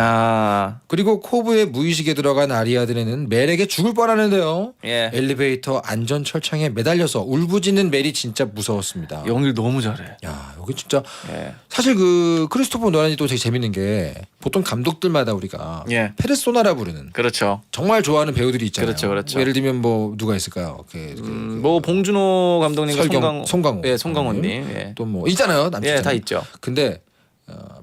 그리고 코브의 무의식에 들어간 아리아드네는 멜에게 죽을 뻔하는데요. 예. 엘리베이터 안전 철창에 매달려서 울부짖는 멜이 진짜 무서웠습니다. 연기를 너무 잘해. 야, 여기 진짜 예. 사실 그 크리스토퍼 노란이 또 되게 재밌는 게 보통 감독들마다 우리가 예. 페르소나라 부르는 그렇죠. 정말 좋아하는 배우들이 있잖아요. 그렇죠. 예를 들면 뭐 누가 있을까요? 뭐 봉준호 감독님과 송강호. 예, 송강호님. 예. 또 뭐 있잖아요. 남친. 예, 다 있죠. 근데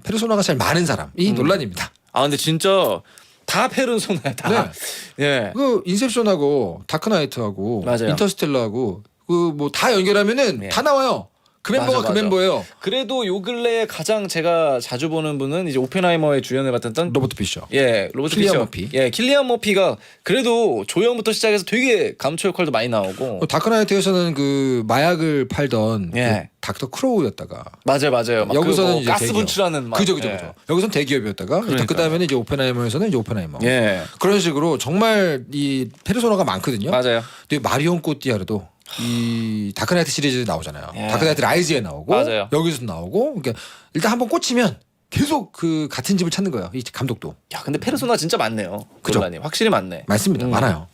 페르소나가 제일 많은 사람이 논란입니다. 근데 진짜 다 페르소나야 다. 네. 예. 그 인셉션하고 다크나이트하고 맞아요. 인터스텔라하고 그 뭐 다 연결하면은 예. 다 나와요. 그 멤버가 맞아, 그 맞아. 멤버예요. 그래도 요 근래 가장 제가 자주 보는 분은 이제 오펜하이머의 주연을 맡았던 로버트 피셔. 예, 로버트 킬리안 피셔. 머피. 예, 킬리안 머피가 그래도 조형부터 시작해서 되게 감초 역할도 많이 나오고. 다크나이트에서는 그 마약을 팔던 예. 그 닥터 크로우였다가 맞아요. 막 여기서는 그뭐 이제 가스 대기업. 분출하는 막. 그죠. 예. 여기서는 대기업이었다가 그러니까요. 그 다음에는 이제 오펜하이머에서는 이제 오펜하이머. 예. 그런 식으로 정말 이 페르소나가 많거든요. 맞아요. 근데 마리온 꼬띠아르도 이 다크나이트 시리즈에 나오잖아요. 예. 다크나이트 라이즈에 나오고 맞아요. 여기서 나오고 그러니까 일단 한번 꽂히면 계속 그 같은 집을 찾는 거예요. 이 감독도 야, 근데 페르소나 진짜 많네요. 그죠. 논란이 확실히 많네. 많습니다. 많아요.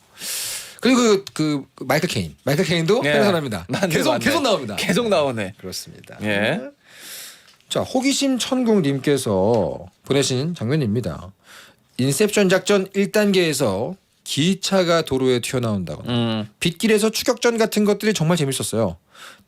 그리고 그 마이클 케인도 예. 페르소나입니다. 맞네. 계속 나옵니다. 계속 나오네. 그렇습니다. 예. 자, 호기심 천국님께서 보내신 장면입니다. 인셉션 작전 1단계에서 기차가 도로에 튀어나온다거나 빗길에서 추격전 같은 것들이 정말 재밌었어요.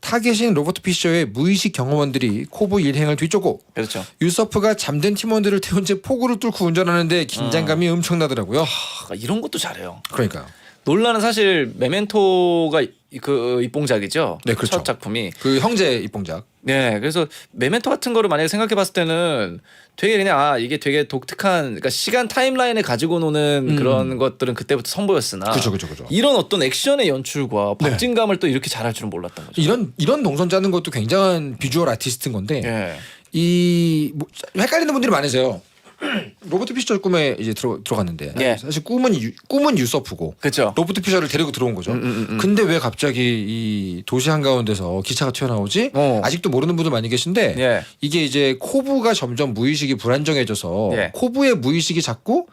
타겟인 로버트 피셔의 무의식 경험원들이 코브 일행을 뒤쫓고 그렇죠. 유서프가 잠든 팀원들을 태운 채 폭우를 뚫고 운전하는데 긴장감이 엄청나더라고요. 아, 이런 것도 잘해요. 그러니까요. 논란은 사실 메멘토가 그 입봉작이죠. 네, 그렇죠. 첫 작품이. 그 형제 입봉작. 네, 그래서 메멘토 같은 거를 만약에 생각해봤을 때는 되게 그냥 이게 되게 독특한 그러니까 시간 타임라인을 가지고 노는 그런 것들은 그때부터 선보였으나 그죠. 이런 어떤 액션의 연출과 네. 박진감을 또 이렇게 잘할 줄은 몰랐던 거죠. 이런 동선 짜는 것도 굉장한 비주얼 아티스트인 건데 예. 뭐, 헷갈리는 분들이 많으세요. 로버트 피셔 꿈에 이제 들어갔는데 예. 사실 꿈은 유서프고 그렇죠. 로버트 피셔를 데리고 들어온 거죠. 근데 왜 갑자기 이 도시 한가운데서 기차가 튀어나오지? 아직도 모르는 분들 많이 계신데 예. 이게 이제 코브가 점점 무의식이 불안정해져서 예. 코브의 무의식이 자꾸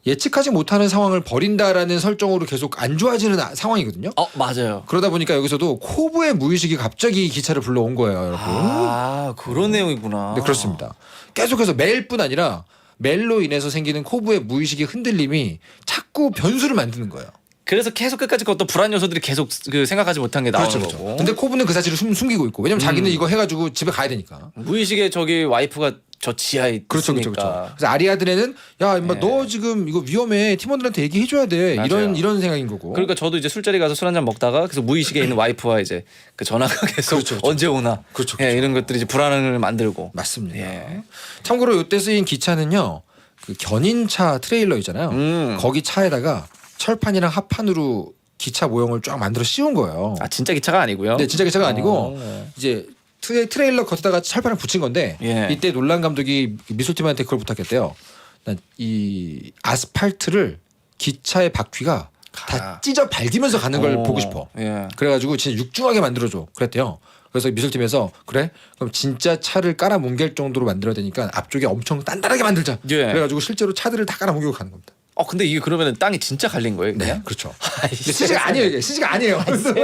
예측하지 못하는 상황을 벌인다라는 설정으로 계속 안 좋아지는 상황이거든요. 맞아요. 그러다 보니까 여기서도 코브의 무의식이 갑자기 기차를 불러온 거예요, 여러분. 아, 그런 내용이구나. 네, 그렇습니다. 계속해서 멜뿐 아니라 멜로 인해서 생기는 코브의 무의식의 흔들림이 자꾸 변수를 만드는 거예요. 그래서 계속 끝까지 그 어떤 불안 요소들이 계속 그 생각하지 못한 게 나오는 그렇죠. 거고. 근데 코브는 그 사실을 숨기고 있고 왜냐면 자기는 이거 해가지고 집에 가야 되니까. 무의식에 저기 와이프가 저 지하에 그렇죠. 있으니까. 그래서 아리아드레는 야 임마 네. 너 지금 이거 위험해 팀원들한테 얘기해줘야 돼 맞아요. 이런 생각인 거고. 그러니까 저도 이제 술자리 가서 술 한잔 먹다가 그래서 무의식에 있는 와이프와 이제 그 전화가 계속 그렇죠. 언제 오나 그렇죠. 예, 이런 것들이 이제 불안을 만들고. 맞습니다. 예. 참고로 이때 쓰인 기차는요 그 견인차 트레일러 있잖아요. 거기 차에다가 철판이랑 합판으로 기차 모형을 쫙 만들어 씌운 거예요. 아 진짜 기차가 아니고요. 네, 진짜 기차가 아니고 이제 트레일러 겉에다가 철판을 붙인 건데 예. 이때 놀란 감독이 미술팀한테 그걸 부탁했대요. 난 이 아스팔트를 기차의 바퀴가 다 찢어 발디면서 가는 걸 보고 싶어. 예. 그래가지고 진짜 육중하게 만들어줘. 그랬대요. 그래서 미술팀에서 그래? 그럼 진짜 차를 깔아 뭉갤 정도로 만들어야 되니까 앞쪽에 엄청 단단하게 만들자. 예. 그래가지고 실제로 차들을 다 깔아 뭉개고 가는 겁니다. 근데 이게 그러면 땅이 진짜 갈린 거예요, 그냥? 네, 그렇죠. 아이, CG가 아니에요, 이게. CG가 아니에요. 세상에.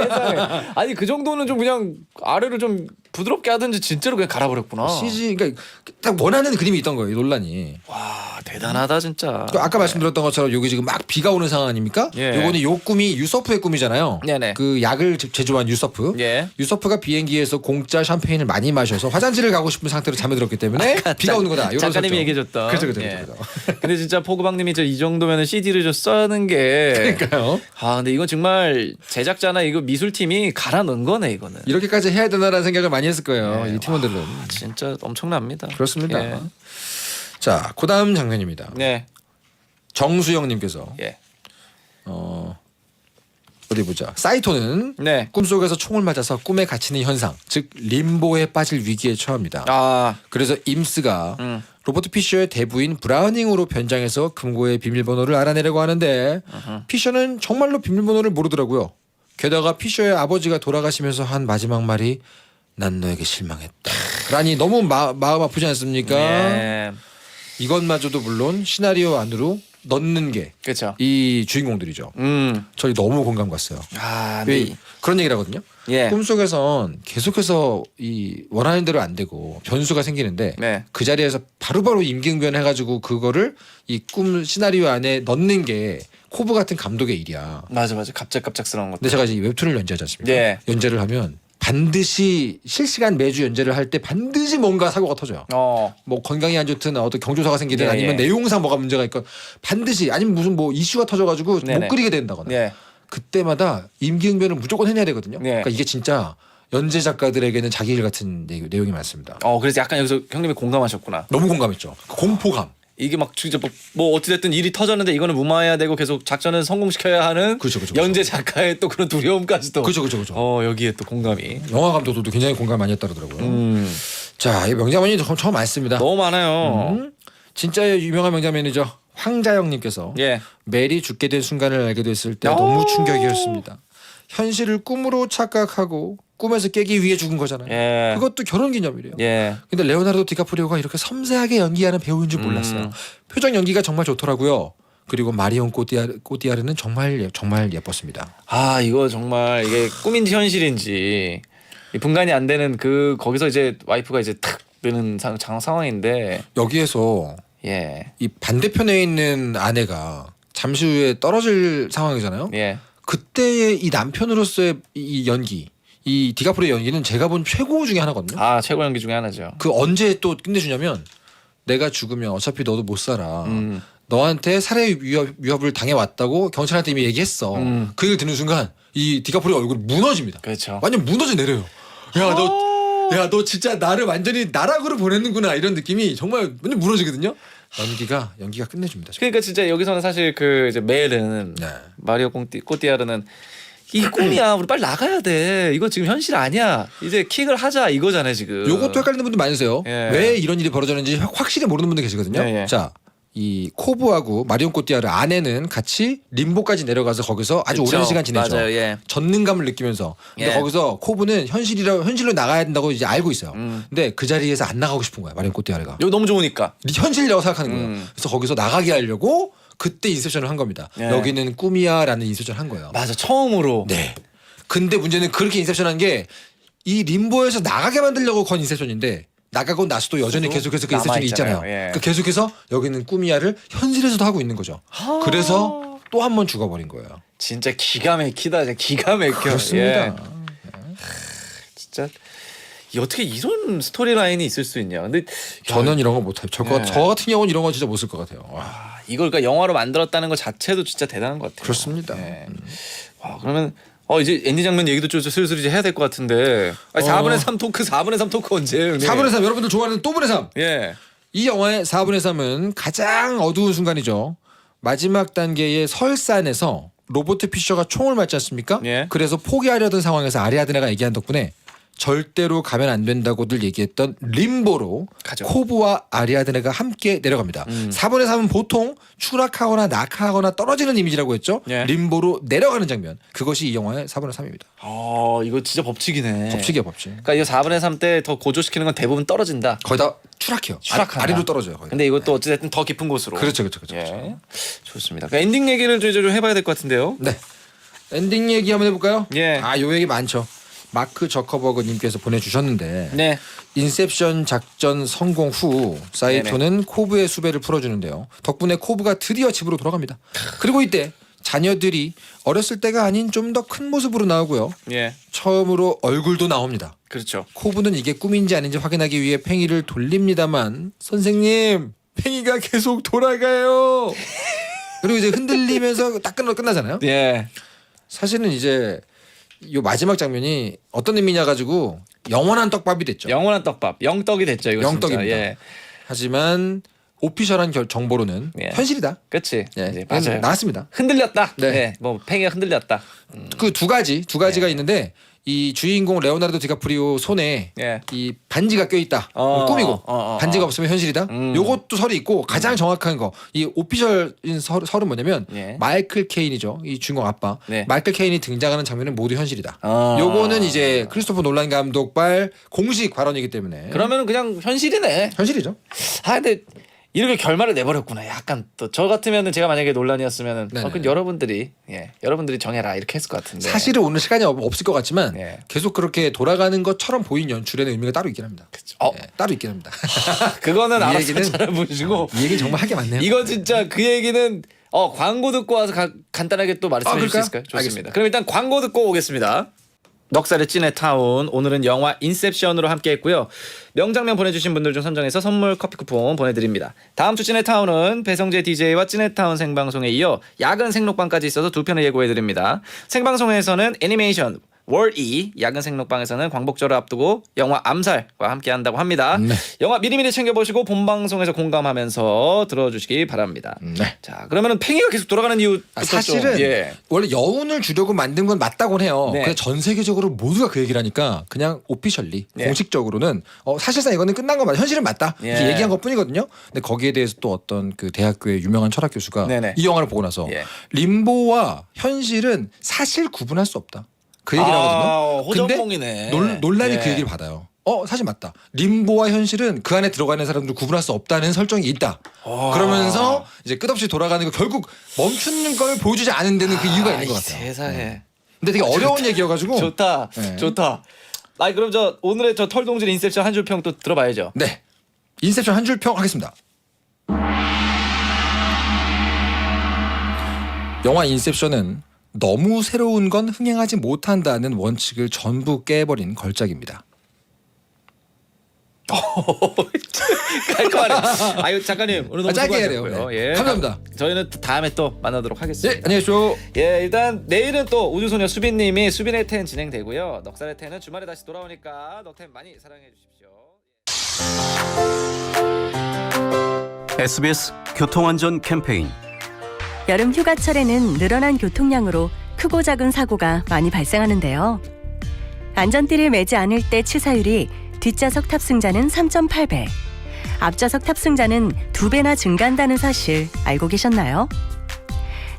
아니 그 정도는 좀 그냥 아래를 좀 부드럽게 하든지 진짜로 그냥 갈아버렸구나. CG 그러니까 딱 원하는 그림이 있던 거예요, 이 논란이. 와 대단하다 진짜. 또 아까 말씀드렸던 것처럼 여기 지금 막 비가 오는 상황 아닙니까? 예. 요거는 요 꿈이 유서프의 꿈이잖아요. 네네. 그 약을 제조한 유서프. 예. 유서프가 비행기에서 공짜 샴페인을 많이 마셔서 화장실을 가고 싶은 상태로 잠에 들었기 때문에 비가 오는 거다. 요런 작가님이 설정. 얘기해줬던. 그렇죠. 예. 근데 진짜 포그방님이 이 정도면 CD를 좀 써는 게. 그러니까요. 근데 이건 정말 제작자나 이거 미술팀이 갈아 넣은 거네 이거는. 이렇게까지 해야 되나라는 생각을 많이 했을 거예요. 예. 이 팀원들은. 진짜 엄청납니다. 그렇습니다. 예. 자, 그다음 장면입니다. 네. 정수영님께서 예. 어디 보자. 사이토는 네. 꿈속에서 총을 맞아서 꿈에 갇히는 현상, 즉 림보에 빠질 위기에 처합니다. 그래서 임스가 로버트 피셔의 대부인 브라우닝으로 변장해서 금고의 비밀번호를 알아내려고 하는데 피셔는 정말로 비밀번호를 모르더라고요. 게다가 피셔의 아버지가 돌아가시면서 한 마지막 말이 난 너에게 실망했다. 라니 너무 마음 아프지 않습니까? 예. 이것마저도 물론 시나리오 안으로 넣는 게 그렇죠. 이 주인공들이죠. 저희 너무 공감 갔어요. 왜 네. 그런 얘기를 하거든요. 예. 꿈속에선 계속해서 이 원하는 대로 안 되고 변수가 생기는데 네. 그 자리에서 바로바로 임기응변 해가지고 그거를 이 꿈 시나리오 안에 넣는 게 코브 같은 감독의 일이야. 맞아. 갑작스러운 것들. 근데 제가 이제 웹툰을 연재하지 않습니까? 예. 연재를 하면 반드시 실시간 매주 연재를 할 때 반드시 뭔가 사고가 터져요. 뭐 건강이 안 좋든 어떤 경조사가 생기든 예, 아니면 예. 내용상 뭐가 문제가 있건 반드시 아니면 무슨 뭐 이슈가 터져가지고 네네. 못 그리게 된다거나 예. 그때마다 임기응변을 무조건 해내야 되거든요. 네. 그러니까 이게 진짜 연재 작가들에게는 자기 일 같은 내용이 많습니다. 그래서 약간 여기서 형님이 공감하셨구나. 너무 공감했죠. 그 공포감. 이게 막 진짜 뭐 어찌됐든 일이 터졌는데 이거는 무마해야 되고 계속 작전을 성공시켜야 하는 그렇죠. 연재 작가의 또 그런 두려움까지도. 그렇죠. 여기에 또 공감이. 영화 감독도 굉장히 공감 많이 했다 그러더라고요. 자, 이 명장면이 참 많습니다. 너무 많아요. 진짜 유명한 명장면이죠. 황자영님께서 예. 멜이 죽게 된 순간을 알게 됐을 때 너무 충격이었습니다. 현실을 꿈으로 착각하고 꿈에서 깨기 위해 죽은 거잖아요. 예. 그것도 결혼기념일이에요. 예. 근데 레오나르도 디카프리오가 이렇게 섬세하게 연기하는 배우인 줄 몰랐어요. 표정 연기가 정말 좋더라고요. 그리고 마리온 꼬띠아르는 정말 예뻤습니다. 이거 정말 이게 꿈인지 현실인지 이 분간이 안 되는 거기서 이제 와이프가 이제 탁 뜨는 상황인데 여기에서 예. 이 반대편에 있는 아내가 잠시 후에 떨어질 상황이잖아요. 예. 그때의 이 남편으로서의 이 연기, 이 디카프리오 연기는 제가 본 최고 중에 하나거든요. 최고 연기 중에 하나죠. 그 언제 또 끝내주냐면 내가 죽으면 어차피 너도 못 살아. 너한테 살해 위협을 당해왔다고 경찰한테 이미 얘기했어. 그 얘기를 듣는 순간 이 디카프리오 얼굴이 무너집니다. 그렇죠. 완전 무너져 내려요. 너 진짜 나를 완전히 나락으로 보냈는구나 이런 느낌이 정말 완전 무너지거든요. 연기가 끝내줍니다. 그러니까 진짜 여기서는 사실 이제 멜은 네. 마리오 꼬띠아르는 이 꿈이야. 우리 빨리 나가야 돼. 이거 지금 현실 아니야. 이제 킥을 하자 이거잖아요 지금. 요것도 헷갈리는 분들 많으세요. 예. 왜 이런 일이 벌어졌는지 확실히 모르는 분들 계시거든요. 예. 자, 이 코브하고 마리온 꼬띠아르 아내는 같이 림보까지 내려가서 거기서 아주 그쵸. 오랜 시간 지내죠. 맞아요. 예. 전능감을 느끼면서. 근데 예. 거기서 코브는 현실로 나가야 된다고 이제 알고 있어요. 근데 그 자리에서 안 나가고 싶은 거야 마리온 꼬띠아르가. 이거 너무 좋으니까. 현실이라고 생각하는 거예요. 그래서 거기서 나가게 하려고 그때 인셉션을 한 겁니다. 예. 여기는 꿈이야라는 인셉션을 한 거예요. 맞아. 처음으로. 네. 근데 문제는 그렇게 인셉션한 게 이 림보에서 나가게 만들려고 건 인셉션인데 나가고 나서도 여전히 계속해서 그 인셉션이 있잖아요. 예. 그러니까 계속해서 여기는 꿈이야를 현실에서도 하고 있는 거죠. 그래서 또 한 번 죽어버린 거예요. 진짜 기가 막히다. 진짜 기가 막혀. 그렇습니다. 예. 진짜 어떻게 이런 스토리라인이 있을 수 있냐. 근데 저는 이런 거 못해요. 저 같은 경우는 이런 거 진짜 못 쓸 것 같아요. 와. 이걸 그러니까 영화로 만들었다는 것 자체도 진짜 대단한 것 같아요. 그렇습니다. 예. 그러면 이제 엔딩 장면 얘기도 좀 슬슬 이제 해야 될 것 같은데 4분의 3 토크 4분의 3 토크 언제예요? 4분의 3 여러분들 좋아하는 또분의 3. 예. 이 영화의 4분의 3은 가장 어두운 순간이죠. 마지막 단계의 설산에서 로버트 피셔가 총을 맞지 않습니까? 예. 그래서 포기하려던 상황에서 아리아드네가 얘기한 덕분에 절대로 가면 안 된다고들 얘기했던 림보로 가죠. 코브와 아리아드네가 함께 내려갑니다. 4분의 3은 보통 추락하거나 낙하하거나 떨어지는 이미지라고 했죠. 예. 림보로 내려가는 장면. 그것이 이 영화의 4분의 3입니다. 이거 진짜 법칙이네. 법칙이야 법칙. 그러니까 이거 4분의 3 때 더 고조시키는 건 대부분 떨어진다. 거의 다 추락해요. 추락한다. 아래로 떨어져요. 거의. 근데 이것도 어찌됐든 더 깊은 곳으로. 그렇죠. 예. 좋습니다. 그러니까 엔딩 얘기를 좀 해봐야 될 것 같은데요. 네. 엔딩 얘기 한번 해볼까요? 예. 요 얘기 많죠. 마크 저커버그님께서 보내주셨는데 네. 인셉션 작전 성공 후 사이토는 코브의 수배를 풀어주는데요. 덕분에 코브가 드디어 집으로 돌아갑니다. 그리고 이때 자녀들이 어렸을 때가 아닌 좀 더 큰 모습으로 나오고요. 예. 처음으로 얼굴도 나옵니다. 그렇죠. 코브는 이게 꿈인지 아닌지 확인하기 위해 팽이를 돌립니다만 선생님 팽이가 계속 돌아가요. 그리고 이제 흔들리면서 딱 끝나잖아요. 예. 사실은 이제 요 마지막 장면이 어떤 의미냐 가지고 영원한 떡밥이 됐죠. 영원한 떡밥. 영떡이 됐죠. 이거 영떡입니다. 진짜. 예. 하지만 오피셜한 정보로는 예. 현실이다. 그렇지. 예, 네, 맞아요. 나왔습니다. 흔들렸다. 네. 네. 뭐 팽이가 흔들렸다. 그 두 가지가 있는데 이 주인공 레오나르도 디카프리오 손에 예. 이 반지가 껴있다. 꿈이고 반지가 없으면 현실이다. 요것도 설이 있고 가장 정확한 거 이 오피셜인 설은 뭐냐면 예. 마이클 케인이죠. 이 주인공 아빠. 네. 마이클 케인이 등장하는 장면은 모두 현실이다. 요거는 이제 크리스토퍼 놀란 감독발 공식 발언이기 때문에 그러면은 그냥 현실이네. 현실이죠. 근데 이렇게 결말을 내버렸구나. 약간 또 저 같으면은 제가 만약에 논란이었으면은 네네. 그럼 여러분들이 정해라 이렇게 했을 것 같은데. 사실은 오늘 시간이 없을 것 같지만 예. 계속 그렇게 돌아가는 것처럼 보인 연출에는 의미가 따로 있긴 합니다. 예, 따로 있긴 합니다. 그거는 이 알아서 얘기는 찾아보시고 이 얘기는 정말 하게 많네요. 이거 진짜 그 얘기는 광고 듣고 와서 간단하게 또 말씀해 주실 수 그럴까요? 있을까요? 좋습니다. 알겠습니다. 그럼 일단 광고 듣고 오겠습니다. 넉살의 찐해타운 오늘은 영화 인셉션으로 함께했고요. 명장면 보내주신 분들 중 선정해서 선물 커피 쿠폰 보내드립니다. 다음 주 찐해타운은 배성재 DJ와 찐해타운 생방송에 이어 야근 생록방까지 있어서 두 편을 예고해드립니다. 생방송에서는 애니메이션 월2 야근 생록방에서는 광복절을 앞두고 영화 암살과 함께한다고 합니다. 네. 영화 미리미리 챙겨보시고 본방송에서 공감하면서 들어주시기 바랍니다. 네. 자, 그러면은 팽이가 계속 돌아가는 이유부터 사실은 좀, 예. 원래 여운을 주려고 만든 건 맞다고 해요. 네. 근데 전 세계적으로 모두가 그 얘기를 하니까 그냥 오피셜리 네. 공식적으로는 사실상 이거는 끝난 거 맞아. 현실은 맞다. 예. 이렇게 얘기한 것뿐이거든요. 근데 거기에 대해서 또 어떤 그 대학교의 유명한 철학 교수가 네네. 이 영화를 보고 나서 예. 림보와 현실은 사실 구분할 수 없다. 그 얘기를 하거든요. 호전몽이네. 논란이 예. 그 얘기를 받아요. 사실 맞다. 림보와 현실은 그 안에 들어가 있는 사람들 구분할 수 없다는 설정이 있다. 그러면서 이제 끝없이 돌아가는 거 결국 멈추는 걸 보여주지 않은 데는 그 이유가 있는 것 같아요. 세상에. 근데 되게 어려운 얘기여가지고. 좋다. 네. 좋다. 아니 그럼 오늘의 털동질 인셉션 한 줄 평 또 들어봐야죠. 네. 인셉션 한 줄 평 하겠습니다. 영화 인셉션은 너무 새로운 건 흥행하지 못한다는 원칙을 전부 깨버린 걸작입니다. 깔끔하네. 아유 작가님 오늘 너무 짧게 해야 돼요. 수고하셨고요. 네. 예. 감사합니다. 저희는 다음에 또 만나도록 하겠습니다. 네, 안녕히 계십시오. 예, 일단 내일은 또 우주소녀 수빈님이 수빈의 텐 진행되고요. 넉살의 텐은 주말에 다시 돌아오니까 넉텐 많이 사랑해 주십시오. SBS 교통안전 캠페인. 여름 휴가철에는 늘어난 교통량으로 크고 작은 사고가 많이 발생하는데요. 안전띠를 매지 않을 때 치사율이 뒷좌석 탑승자는 3.8배, 앞좌석 탑승자는 2배나 증가한다는 사실 알고 계셨나요?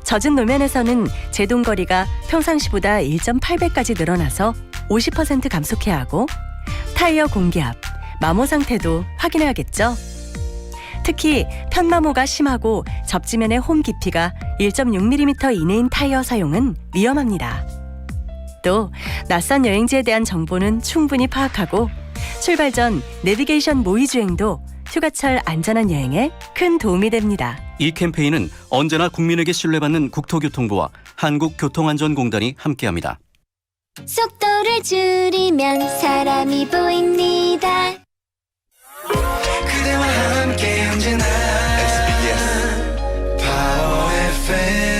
젖은 노면에서는 제동거리가 평상시보다 1.8배까지 늘어나서 50% 감속해야 하고 타이어 공기압, 마모 상태도 확인해야겠죠? 특히 편마모가 심하고 접지면의 홈 깊이가 1.6mm 이내인 타이어 사용은 위험합니다. 또 낯선 여행지에 대한 정보는 충분히 파악하고 출발 전 내비게이션 모의 주행도 휴가철 안전한 여행에 큰 도움이 됩니다. 이 캠페인은 언제나 국민에게 신뢰받는 국토교통부와 한국교통안전공단이 함께합니다. 속도를 줄이면 사람이 보입니다. 그대와 함께 언제나 SBS Power FM.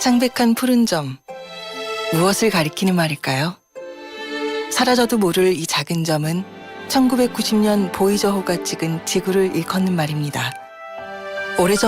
창백한 푸른 점, 무엇을 가리키는 말일까요? 사라져도 모를 이 작은 점은 1990년 보이저호가 찍은 지구를 일컫는 말입니다. 오래전